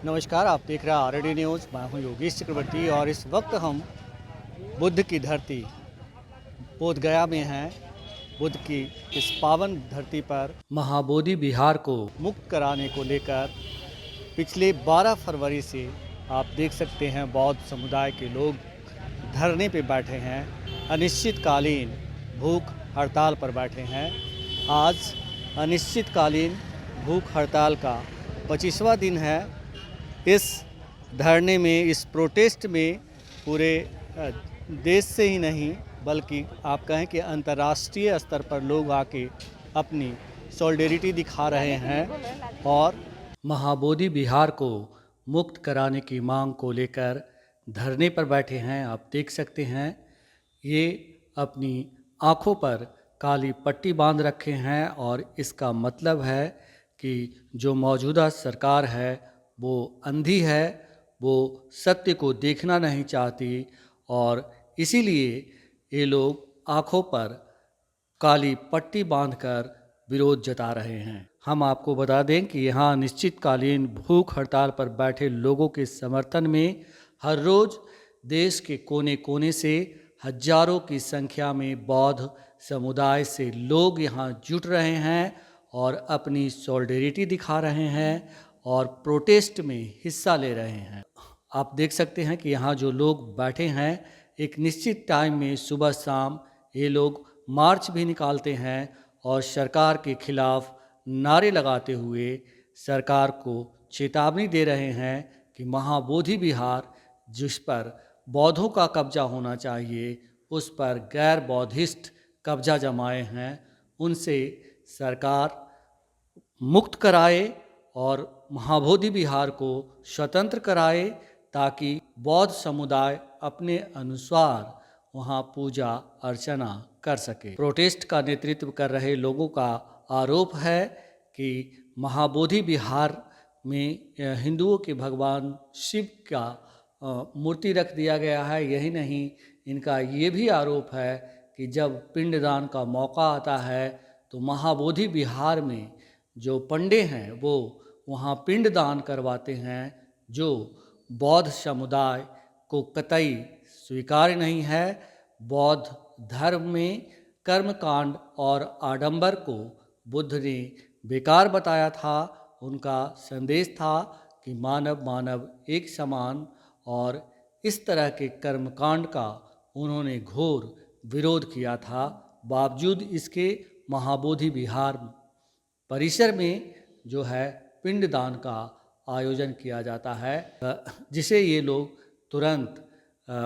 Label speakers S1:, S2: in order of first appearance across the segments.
S1: नमस्कार, आप देख रहे हैं आरडी न्यूज़। मैं हूं योगेश चक्रवर्ती और इस वक्त हम बुद्ध की धरती बोध गया में हैं। बुद्ध की इस पावन धरती पर महाबोधि विहार को मुक्त कराने को लेकर पिछले 12 फरवरी से आप देख सकते हैं बौद्ध समुदाय के लोग धरने पे बैठे हैं, अनिश्चितकालीन भूख हड़ताल पर बैठे हैं। आज अनिश्चितकालीन भूख हड़ताल का 25वां दिन है। इस धरने में, इस प्रोटेस्ट में पूरे देश से ही नहीं बल्कि आप कहें कि अंतर्राष्ट्रीय स्तर पर लोग आके अपनी सॉलिडेरिटी दिखा रहे हैं और महाबोधि विहार को मुक्त कराने की मांग को लेकर धरने पर बैठे हैं। आप देख सकते हैं ये अपनी आँखों पर काली पट्टी बांध रखे हैं और इसका मतलब है कि जो मौजूदा सरकार है वो अंधी है, वो सत्य को देखना नहीं चाहती और इसीलिए ये लोग आँखों पर काली पट्टी बांधकर विरोध जता रहे हैं। हम आपको बता दें कि यहाँ अनिश्चितकालीन भूख हड़ताल पर बैठे लोगों के समर्थन में हर रोज़ देश के कोने कोने से हजारों की संख्या में बौद्ध समुदाय से लोग यहाँ जुट रहे हैं और अपनी सॉलिडेरिटी दिखा रहे हैं और प्रोटेस्ट में हिस्सा ले रहे हैं। आप देख सकते हैं कि यहाँ जो लोग बैठे हैं एक निश्चित टाइम में सुबह शाम ये लोग मार्च भी निकालते हैं और सरकार के खिलाफ नारे लगाते हुए सरकार को चेतावनी दे रहे हैं कि महाबोधि विहार जिस पर बौद्धों का कब्जा होना चाहिए उस पर गैर बौद्धिस्ट कब्जा जमाए हैं, उनसे सरकार मुक्त कराए और महाबोधि विहार को स्वतंत्र कराए ताकि बौद्ध समुदाय अपने अनुसार वहाँ पूजा अर्चना कर सके। प्रोटेस्ट का नेतृत्व कर रहे लोगों का आरोप है कि महाबोधि विहार में हिंदुओं के भगवान शिव का मूर्ति रख दिया गया है। यही नहीं, इनका ये भी आरोप है कि जब पिंडदान का मौका आता है तो महाबोधि विहार में जो पंडे हैं वो वहाँ पिंडदान करवाते हैं, जो बौद्ध समुदाय को कतई स्वीकार्य नहीं है। बौद्ध धर्म में कर्मकांड और आडंबर को बुद्ध ने बेकार बताया था। उनका संदेश था कि मानव मानव एक समान, और इस तरह के कर्मकांड का उन्होंने घोर विरोध किया था। बावजूद इसके महाबोधि विहार परिसर में जो है पिंडदान का आयोजन किया जाता है, जिसे ये लोग तुरंत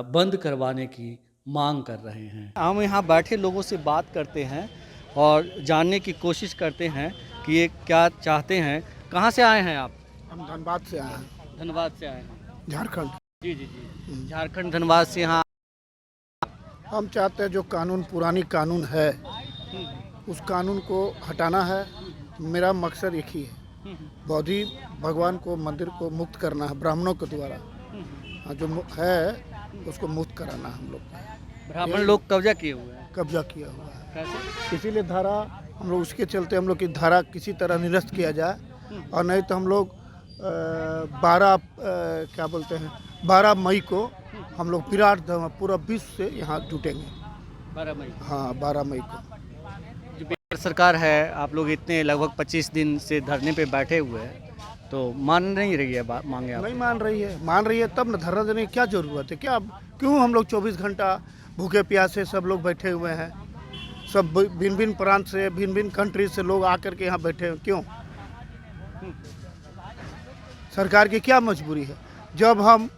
S1: बंद करवाने की मांग कर रहे हैं। हम यहाँ बैठे लोगों से बात करते हैं और जानने की कोशिश करते हैं कि ये क्या चाहते हैं। कहाँ से आए हैं आप?
S2: हम धनबाद से आए हैं।
S1: धनबाद से आए हैं?
S2: झारखंड।
S1: जी जी जी, झारखंड धनबाद से यहाँ।
S2: हम चाहते हैं जो कानून पुरानी कानून है उस कानून को हटाना है। मेरा मकसद एक ही है, बौद्धि भगवान को मंदिर को मुक्त करना है ब्राह्मणों के द्वारा। जो है उसको मुक्त कराना है। हम लोग
S1: ब्राह्मण लोग कब्जा किए हुए हैं।
S2: कब्जा किया हुआ है,
S1: कैसे?
S2: इसीलिए धारा हम लोग उसके चलते हम लोग की धारा किसी तरह निरस्त किया जाए, और नहीं तो हम लोग 12 मई को हम लोग विराट पूरा विश्व से यहाँ जुटेंगे।
S1: 12 मई?
S2: हाँ, 12 मई को।
S1: जो बिहार सरकार है, आप लोग इतने लगभग 25 दिन से धरने पे बैठे हुए हैं, तो मान नहीं रही है मांगे आप?
S2: नहीं मान रही है तब न धरना देने की क्या जरूरत है? क्या क्यों हम लोग 24 घंटा भूखे प्यासे सब लोग बैठे हुए हैं? सब भिन्न भिन्न प्रांत से, भिन्न भिन्न कंट्री से लोग आकर के यहाँ बैठे हैं। क्यों? सरकार की क्या मजबूरी है? जब हम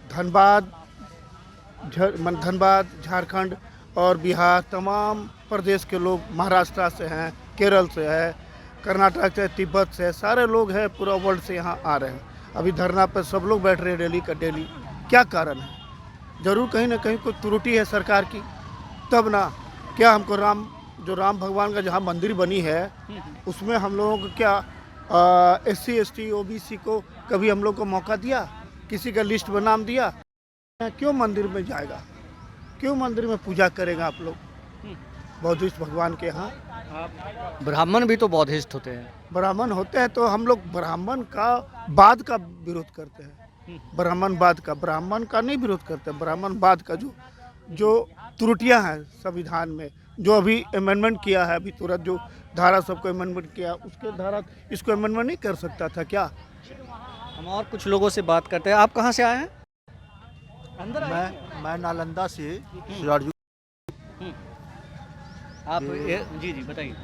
S2: धनबाद, झारखंड और बिहार, तमाम प्रदेश के लोग, महाराष्ट्र से हैं, केरल से है, कर्नाटक से, तिब्बत से, सारे लोग हैं, पूरा वर्ल्ड से यहाँ आ रहे हैं। अभी धरना पर सब लोग बैठ रहे हैं डेली का डेली। क्या कारण है? जरूर कहीं ना कहीं कोई त्रुटि है सरकार की, तब ना। क्या हमको राम भगवान का जहाँ मंदिर बनी है उसमें हम लोगों को क्या SC ST OBC को कभी हम लोग को मौका दिया? किसी का लिस्ट में नाम दिया? क्यों मंदिर में जाएगा? क्यों मंदिर में पूजा करेगा आप लोग? बौद्धिस्ट भगवान के यहाँ।
S1: आप ब्राह्मण भी तो बौद्धिस्ट होते हैं।
S2: ब्राह्मण होते हैं तो हम लोग ब्राह्मण का बाद का विरोध करते हैं। ब्राह्मण का नहीं विरोध करते, ब्राह्मण बाद का जो त्रुटियां हैं संविधान में, जो अभी अमेंडमेंट किया है, अभी तुरंत जो धारा सबको अमेंडमेंट किया, उसके धारा इसको अमेंडमेंट नहीं कर सकता था क्या?
S1: हम और कुछ लोगों से बात करते हैं। आप कहाँ से आए हैं? अंदर आइए।
S3: मैं नालंदा से सिराजू।
S1: आप जी जी बताइए।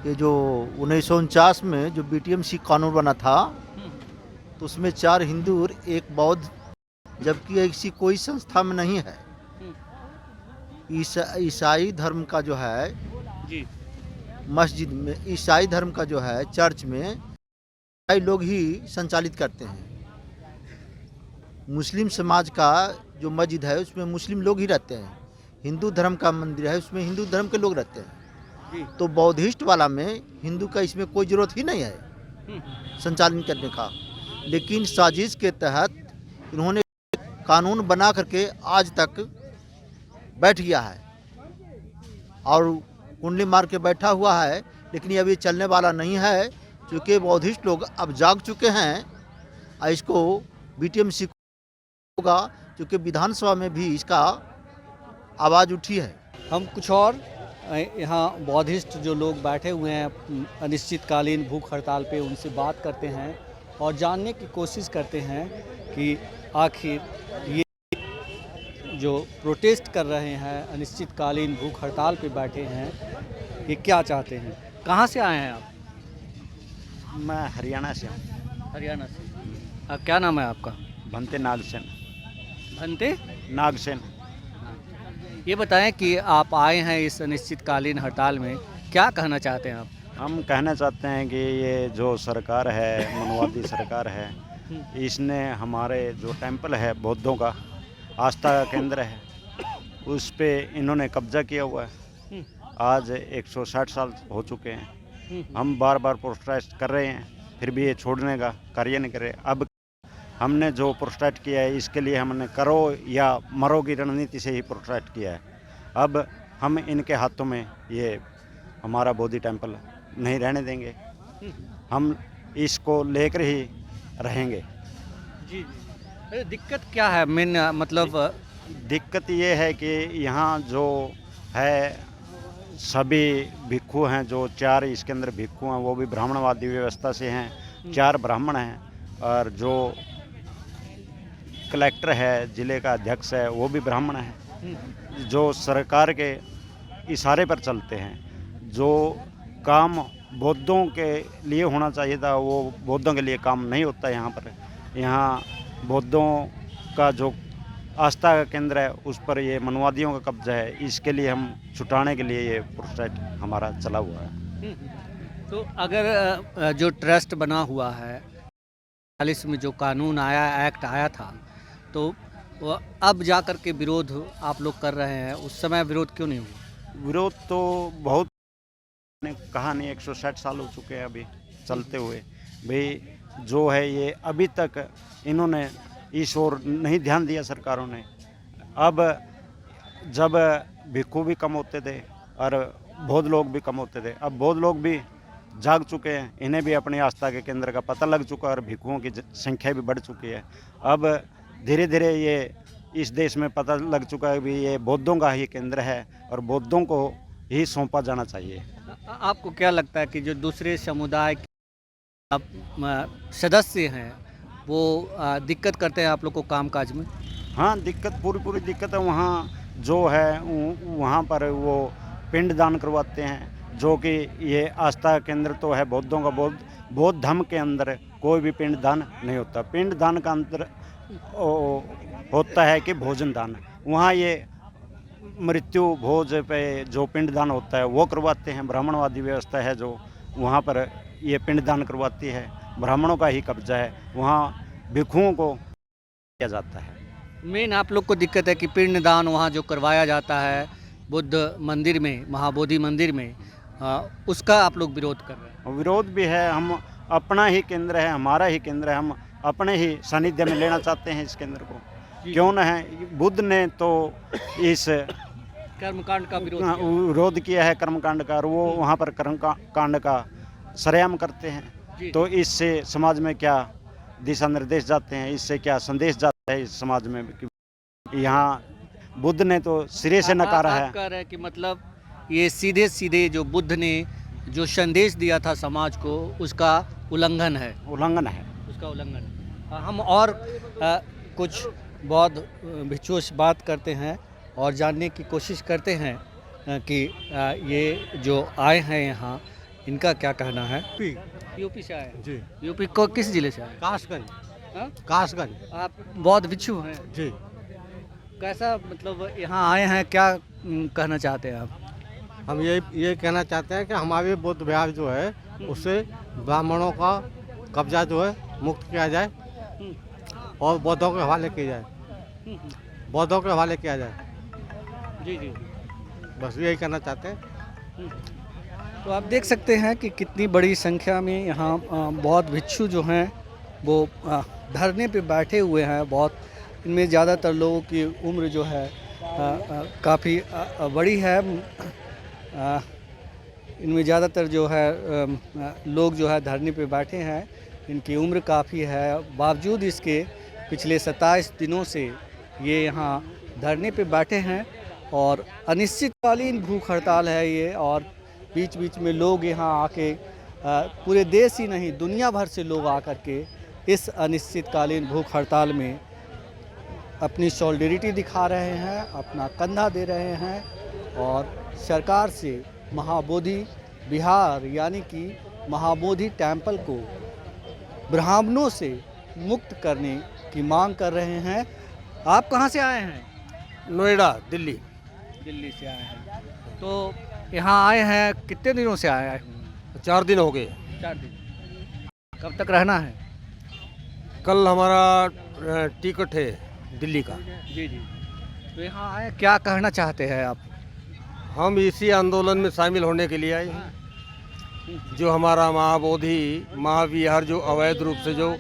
S3: ये जो 1949 में जो बीटीएमसी कानून बना था, तो उसमें 4 हिंदू और 1 बौद्ध, जबकि ऐसी कोई संस्था में नहीं है। ईसाई धर्म का जो है
S1: जी
S3: मस्जिद में, ईसाई धर्म का जो है चर्च में ईसाई लोग ही संचालित करते हैं। मुस्लिम समाज का जो मस्जिद है उसमें मुस्लिम लोग ही रहते हैं। हिंदू धर्म का मंदिर है उसमें हिंदू धर्म के लोग रहते हैं। तो बौद्धिस्ट वाला में हिंदू का इसमें कोई ज़रूरत ही नहीं है संचालन करने का। लेकिन साजिश के तहत इन्होंने कानून बना करके आज तक बैठ गया है और कुंडली मार के बैठा हुआ है। लेकिन अब ये चलने वाला नहीं है, क्योंकि बौद्धिस्ट लोग अब जाग चुके हैं। इसको बीटीएमसी होगा, क्योंकि विधानसभा में भी इसका आवाज़ उठी है।
S1: हम कुछ और यहाँ बौद्धिस्ट जो लोग बैठे हुए हैं अनिश्चितकालीन भूख हड़ताल पे, उनसे बात करते हैं और जानने की कोशिश करते हैं कि आखिर ये जो प्रोटेस्ट कर रहे हैं, अनिश्चितकालीन भूख हड़ताल पे बैठे हैं, ये क्या चाहते हैं। कहाँ से आए हैं आप?
S4: मैं हरियाणा से हूँ।
S1: हरियाणा से। क्या नाम है आपका?
S4: भंते नागसेन।
S1: भंते
S4: नागसेन।
S1: ये बताएं कि आप आए हैं इस अनिश्चितकालीन हड़ताल में, क्या कहना चाहते हैं आप?
S4: हम कहना चाहते हैं कि ये जो सरकार है, मनवादी सरकार है, इसने हमारे जो टेंपल है बौद्धों का आस्था का केंद्र है, उस पे इन्होंने कब्जा किया हुआ है। आज 160 साल हो चुके हैं। हम बार बार प्रोटेस्ट कर रहे हैं, फिर भी ये छोड़ने का कार्य नहीं कर रहे। अब हमने जो प्रोटेस्ट किया है, इसके लिए हमने करो या मरो की रणनीति से ही प्रोटेस्ट किया है। अब हम इनके हाथों में ये हमारा बोधि टेंपल नहीं रहने देंगे। हम इसको लेकर ही रहेंगे।
S1: जी अरे दिक्कत क्या है मेन? मतलब
S4: दिक्कत ये है कि यहाँ जो है सभी भिक्षु हैं, जो 4 इसके अंदर भिक्षु हैं वो भी ब्राह्मणवादी व्यवस्था से हैं। 4 ब्राह्मण हैं और जो कलेक्टर है, ज़िले का अध्यक्ष है, वो भी ब्राह्मण है। जो सरकार के इशारे पर चलते हैं। जो काम बौद्धों के लिए होना चाहिए था वो बौद्धों के लिए काम नहीं होता है यहाँ पर। यहाँ बौद्धों का जो आस्था का केंद्र है उस पर ये मनवादियों का कब्जा है। इसके लिए हम छुटाने के लिए ये प्रोटेस्ट हमारा चला हुआ है।
S1: तो अगर जो ट्रस्ट बना हुआ है 40 में जो कानून आया, एक्ट आया था, तो वो अब जा कर के विरोध आप लोग कर रहे हैं, उस समय विरोध क्यों नहीं हुआ?
S4: विरोध तो बहुत ने कहा नहीं, 160 साल हो चुके हैं अभी चलते हुए। भाई जो है ये अभी तक इन्होंने इस ओर नहीं ध्यान दिया सरकारों ने। अब जब भिक्षु भी कम होते थे और बौद्ध लोग भी कम होते थे, अब बौद्ध लोग भी जाग चुके हैं। इन्हें भी अपनी आस्था के केंद्र का पता लग चुका है और भिक्षुओं की संख्या भी बढ़ चुकी है। अब धीरे धीरे ये इस देश में पता लग चुका है कि ये बौद्धों का ही केंद्र है और बौद्धों को ही सौंपा जाना चाहिए।
S1: आपको क्या लगता है कि जो दूसरे समुदाय के सदस्य हैं वो दिक्कत करते हैं आप लोग को कामकाज में?
S4: हाँ, दिक्कत पूरी दिक्कत है। वहाँ जो है वहाँ पर वो पिंड दान करवाते हैं, जो कि ये आस्था केंद्र तो है बौद्धों का। बौद्ध धर्म के अंदर कोई भी पिंड दान नहीं होता। पिंड दान का अंतर होता है कि भोजन दान। वहाँ ये मृत्यु भोज पे जो पिंड दान होता है वो करवाते हैं। ब्राह्मणवादी व्यवस्था है जो वहाँ पर ये पिंड दान करवाती है, ब्राह्मणों का ही कब्जा है। वहाँ भिक्षुओं को किया जाता है।
S1: मेन आप लोग को दिक्कत है कि पिंड दान वहाँ जो करवाया जाता है बुद्ध मंदिर में, महाबोधि मंदिर में, उसका आप लोग विरोध कर रहे हैं?
S4: विरोध भी है। हम अपना ही केंद्र है, हमारा ही केंद्र है, हम अपने ही सानिध्य में लेना चाहते हैं इस केंद्र को। क्यों न है, बुद्ध ने तो इस
S1: कर्मकांड का विरोध
S4: हाँ,
S1: किया।
S4: विरोध किया है कर्मकांड का, और वो वहाँ पर कर्मकांड का सरेआम करते
S1: जी।
S4: हैं। तो इससे समाज में क्या दिशा निर्देश जाते हैं, इससे क्या संदेश जाता है इस समाज में कि यहाँ बुद्ध ने तो सिरे से नकारा
S1: आप
S4: है।
S1: कह रहे हैं कि मतलब ये सीधे सीधे जो बुद्ध ने जो संदेश दिया था समाज को, उसका उल्लंघन है,
S4: उल्लंघन है।
S1: उसका उल्लंघन है। हम और कुछ बौद्ध भिक्षुओं से बात करते हैं और जानने की कोशिश करते हैं कि ये जो आए हैं यहाँ, इनका क्या कहना है। यूपी से आए हैं?
S5: जी।
S1: यूपी को किस जिले से आए हैं?
S5: कासगंज।
S1: हाँ?
S5: कासगंज।
S1: आप बौद्ध भिक्षु हैं?
S5: जी।
S1: कैसा मतलब यहाँ आए हैं, क्या कहना चाहते हैं आप?
S5: हम ये कहना चाहते हैं कि हमारे बौद्ध विहार जो है उससे ब्राह्मणों का कब्जा जो है मुक्त किया जाए और बौद्धों के हवाले किया जाए, बौद्धों के हवाले किया जाए।
S1: जी जी।
S5: बस यही कहना चाहते हैं।
S1: तो आप देख सकते हैं कि कितनी बड़ी संख्या में यहाँ बौद्ध भिक्षु जो हैं वो धरने पे बैठे हुए हैं। बहुत इनमें ज़्यादातर लोगों की उम्र जो है काफ़ी बड़ी है। इनमें ज़्यादातर जो है लोग जो है धरने पे बैठे हैं, इनकी उम्र काफ़ी है। बावजूद इसके पिछले 27 दिनों से ये यहाँ धरने पे बैठे हैं और अनिश्चितकालीन भूख हड़ताल है ये। और बीच बीच में लोग यहाँ आके पूरे देश ही नहीं दुनिया भर से लोग आकर के इस अनिश्चितकालीन भूख हड़ताल में अपनी सॉलिडेरिटी दिखा रहे हैं, अपना कंधा दे रहे हैं और सरकार से महाबोधि विहार यानी कि महाबोधि टेम्पल को ब्राह्मणों से मुक्त करने की मांग कर रहे हैं। आप कहाँ से आए हैं?
S2: नोएडा, दिल्ली।
S1: दिल्ली से आए हैं। तो यहाँ आए हैं, कितने दिनों से आए हैं?
S2: 4 दिन हो गए।
S1: 4 दिन। कब तक रहना है?
S2: कल हमारा टिकट है दिल्ली का।
S1: जी जी। तो यहाँ आए, क्या कहना चाहते हैं आप?
S2: हम इसी आंदोलन में शामिल होने के लिए आए हैं। जो हमारा महाबोधि महाविहार जो अवैध रूप से जो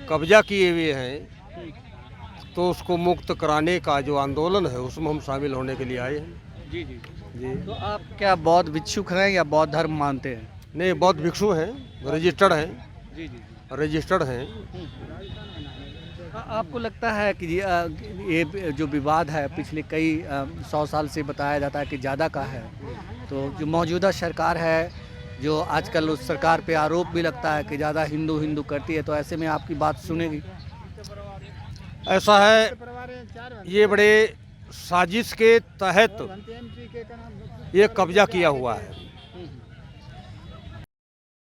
S2: कब्जा किए हुए हैं, तो उसको मुक्त कराने का जो आंदोलन है उसमें हम शामिल होने के लिए आए हैं।
S1: जी जी
S2: जी।
S1: तो आप क्या बौद्ध भिक्षुक हैं या बौद्ध धर्म मानते हैं?
S2: नहीं, बौद्ध भिक्षु हैं, रजिस्टर्ड हैं,
S1: जी जी।
S2: रजिस्टर्ड हैं।
S1: आपको लगता है कि ये जो विवाद है पिछले कई 100 साल से बताया जाता है कि ज़्यादा का है, तो जो मौजूदा सरकार है, जो आजकल उस सरकार पे आरोप भी लगता है कि ज़्यादा हिंदू हिंदू करती है, तो ऐसे में आपकी बात सुनेगी?
S2: ऐसा है, ये बड़े साजिश के तहत ये कब्जा किया हुआ है।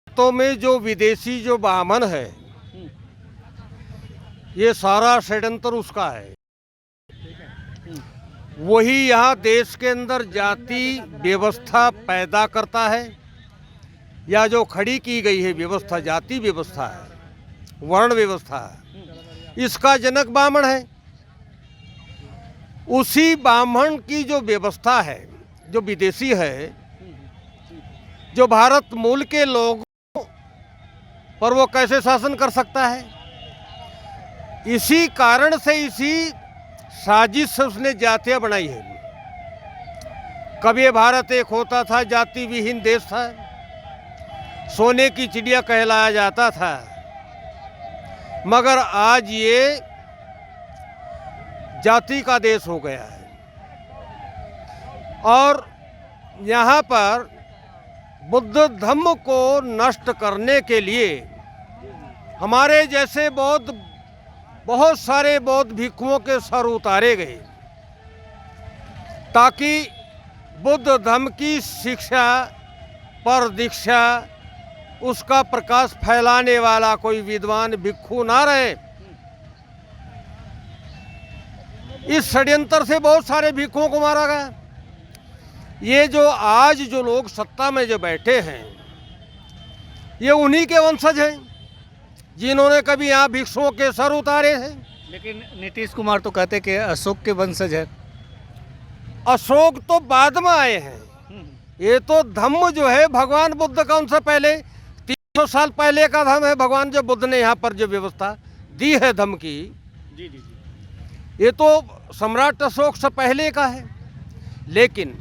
S2: तो में जो विदेशी जो ब्राह्मण है, ये सारा षड्यंत्र उसका है। वही यहाँ देश के अंदर जाति व्यवस्था पैदा करता है, या जो खड़ी की गई है व्यवस्था, जाति व्यवस्था है, वर्ण व्यवस्था है, इसका जनक ब्राह्मण है। उसी ब्राह्मण की जो व्यवस्था है, जो विदेशी है, जो भारत मूल के लोगों पर वो कैसे शासन कर सकता है? इसी कारण से, इसी साजिश से उसने जातियां बनाई है। कभी भारत एक होता था, जाति विहीन देश था, सोने की चिड़िया कहलाया जाता था, मगर आज ये जाति का देश हो गया है। और यहाँ पर बुद्ध धम्म को नष्ट करने के लिए हमारे जैसे बहुत सारे बौद्ध भिक्षुओं के सर उतारे गए, ताकि बुद्ध धम्म की शिक्षा पर दीक्षा उसका प्रकाश फैलाने वाला कोई विद्वान भिक्षु ना रहे। इस षड्यंत्र से बहुत सारे भिक्षुओं को मारा गया। ये जो आज जो लोग सत्ता में जो बैठे हैं, ये उन्हीं के वंशज हैं जिन्होंने कभी यहाँ भिक्षुओं के सर उतारे हैं।
S1: लेकिन नीतीश कुमार तो कहते कि अशोक के वंशज है।
S2: अशोक तो बाद में आए हैं, ये तो धम्म जो है भगवान बुद्ध का उनसे पहले 300 साल पहले का धम्म है। भगवान जो बुद्ध ने यहाँ पर जो व्यवस्था दी है धम्म की,
S1: जी जी।
S2: ये तो सम्राट अशोक से पहले का है। लेकिन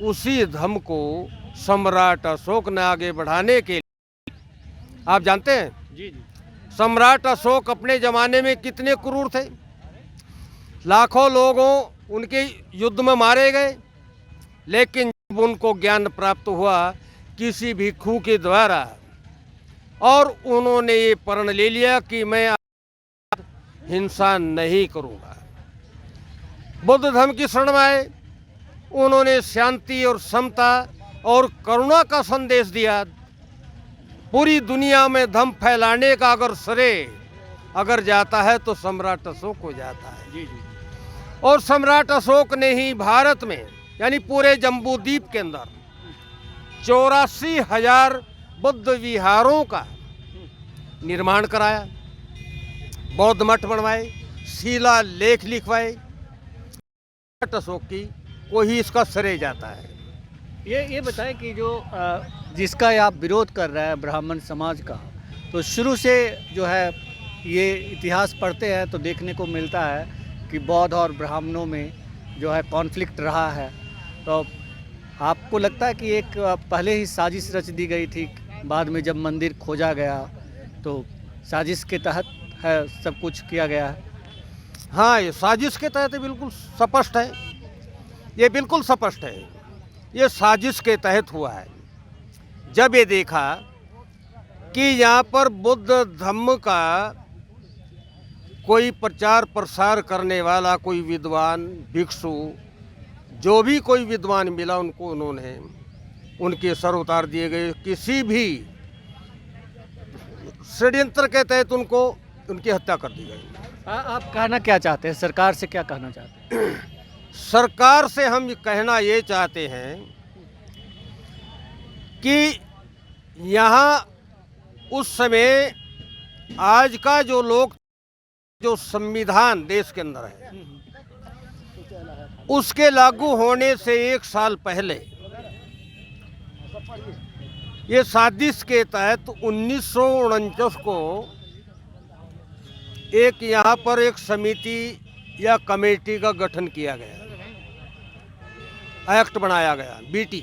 S6: उसी धर्म को सम्राट अशोक ने आगे बढ़ाने के लिए, आप जानते हैं
S1: जी जी।
S6: सम्राट अशोक अपने ज़माने में कितने क्रूर थे। लाखों लोगों उनके युद्ध में मारे गए, लेकिन जब उनको ज्ञान प्राप्त हुआ किसी भिक्षु के द्वारा, और उन्होंने ये प्रण ले लिया कि मैं हिंसा नहीं करूँगा, बुद्ध धर्म की शरण में आए। उन्होंने शांति और समता और करुणा का संदेश दिया। पूरी दुनिया में धर्म फैलाने का अगर श्रेय अगर जाता है तो सम्राट अशोक को जाता है।
S1: जी जी।
S6: और सम्राट अशोक ने ही भारत में यानी पूरे जम्बू द्वीप के अंदर 84,000 बुद्ध विहारों का निर्माण कराया, बौद्ध मठ बनवाए, शिला लेख लिखवाए। सम्राट अशोक की को ही इसका श्रेय जाता है।
S1: ये बताएं कि जो जिसका आप विरोध कर रहे हैं ब्राह्मण समाज का, तो शुरू से जो है ये इतिहास पढ़ते हैं तो देखने को मिलता है कि बौद्ध और ब्राह्मणों में जो है कॉन्फ्लिक्ट रहा है। तो आपको लगता है कि एक पहले ही साजिश रच दी गई थी, बाद में जब मंदिर खोजा गया तो साजिश के तहत है सब कुछ किया गया है?
S6: हाँ, ये साजिश के तहत बिल्कुल स्पष्ट है, ये बिल्कुल स्पष्ट है, ये साजिश के तहत हुआ है। जब ये देखा कि यहाँ पर बुद्ध धर्म का कोई प्रचार प्रसार करने वाला कोई विद्वान भिक्षु, जो भी कोई विद्वान मिला उनको उन्होंने उनके सर उतार दिए गए। किसी भी षड्यंत्र के तहत उनको उनकी हत्या कर दी गई।
S1: आप कहना क्या चाहते हैं, सरकार से क्या कहना चाहते हैं?
S6: सरकार से हम कहना ये चाहते हैं कि यहाँ उस समय आज का जो लोग जो संविधान देश के अंदर है उसके लागू होने से 1 साल पहले ये साजिश के तहत 1949 को एक यहाँ पर एक समिति या कमेटी का गठन किया गया, एक्ट बनाया गया बीटी।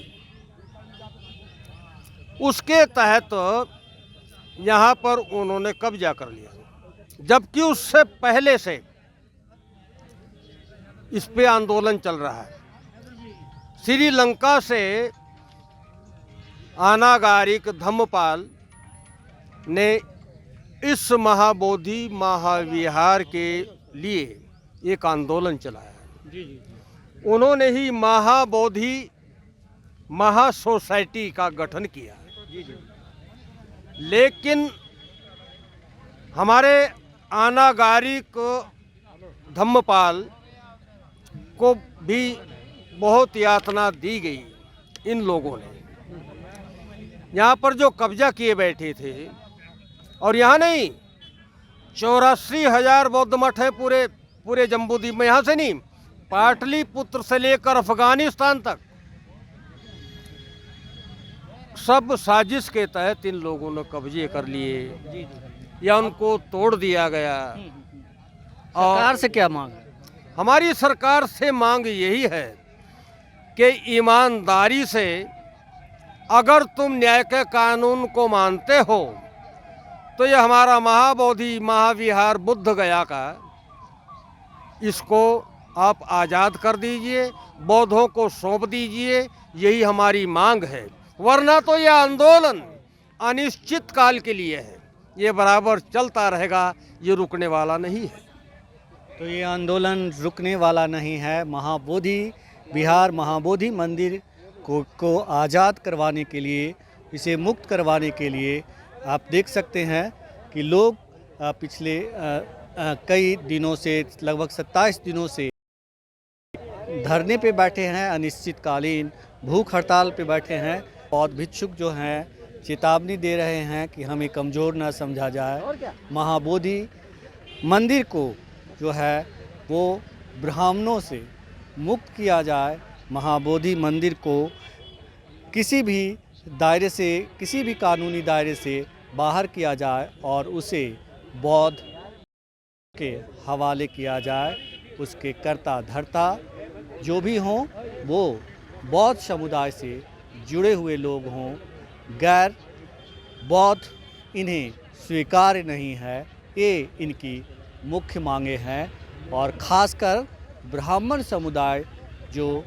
S6: उसके तहत यहाँ पर उन्होंने कब्जा कर लिया, जबकि उससे पहले से इस पे आंदोलन चल रहा है। श्रीलंका से अनागारिक धम्मपाल ने इस महाबोधि महाविहार के लिए एक आंदोलन चलाया।
S1: जी जी।
S6: उन्होंने ही महाबोधि महासोसाइटी का गठन किया।
S1: जी जी।
S6: लेकिन हमारे अनागारिक धम्मपाल को भी बहुत यातना दी गई। इन लोगों ने यहाँ पर जो कब्जा किए बैठे थे, और यहाँ नहीं 84,000 बौद्ध मठ है पूरे जम्बूद्वीप में। यहाँ से नहीं, पाटलिपुत्र से लेकर अफगानिस्तान तक सब साजिश के तहत इन लोगों ने कब्जे कर लिए या उनको तोड़ दिया गया।
S1: सरकार से क्या मांग है?
S6: हमारी सरकार से मांग यही है कि ईमानदारी से अगर तुम न्याय के कानून को मानते हो तो ये हमारा महाबोधि महाविहार बुद्ध गया का, इसको आप आज़ाद कर दीजिए, बौद्धों को सौंप दीजिए, यही हमारी मांग है। वरना तो यह आंदोलन अनिश्चित काल के लिए है, ये बराबर चलता रहेगा, ये रुकने वाला नहीं है।
S1: तो ये आंदोलन रुकने वाला नहीं है। महाबोधि विहार महाबोधि मंदिर को आज़ाद करवाने के लिए, इसे मुक्त करवाने के लिए आप देख सकते हैं कि लोग पिछले कई दिनों से, लगभग 27 दिनों से धरने पे बैठे हैं, अनिश्चितकालीन भूख हड़ताल पे बैठे हैं। बौद्ध भिक्षुक जो हैं चेतावनी दे रहे हैं कि हमें कमज़ोर ना समझा जाए। महाबोधि मंदिर को जो है वो ब्राह्मणों से मुक्त किया जाए। महाबोधि मंदिर को किसी भी दायरे से, किसी भी कानूनी दायरे से बाहर किया जाए और उसे बौद्ध के हवाले किया जाए। उसके कर्ता धर्ता जो भी हों वो बौद्ध समुदाय से जुड़े हुए लोग हों, गैर बौद्ध इन्हें स्वीकार्य नहीं है, ये इनकी मुख्य मांगे हैं। और ख़ासकर ब्राह्मण समुदाय जो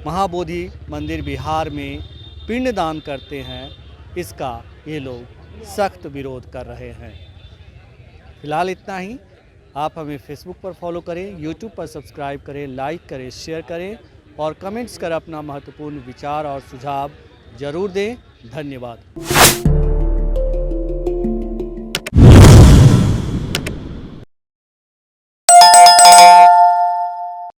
S1: महाबोधि मंदिर बिहार में पिंडदान करते हैं, इसका ये लोग सख्त विरोध कर रहे हैं। फिलहाल इतना ही। आप हमें फेसबुक पर फॉलो करें, यूट्यूब पर सब्सक्राइब करें, लाइक करें, शेयर करें और कमेंट्स कर अपना महत्वपूर्ण विचार और सुझाव ज़रूर दें। धन्यवाद।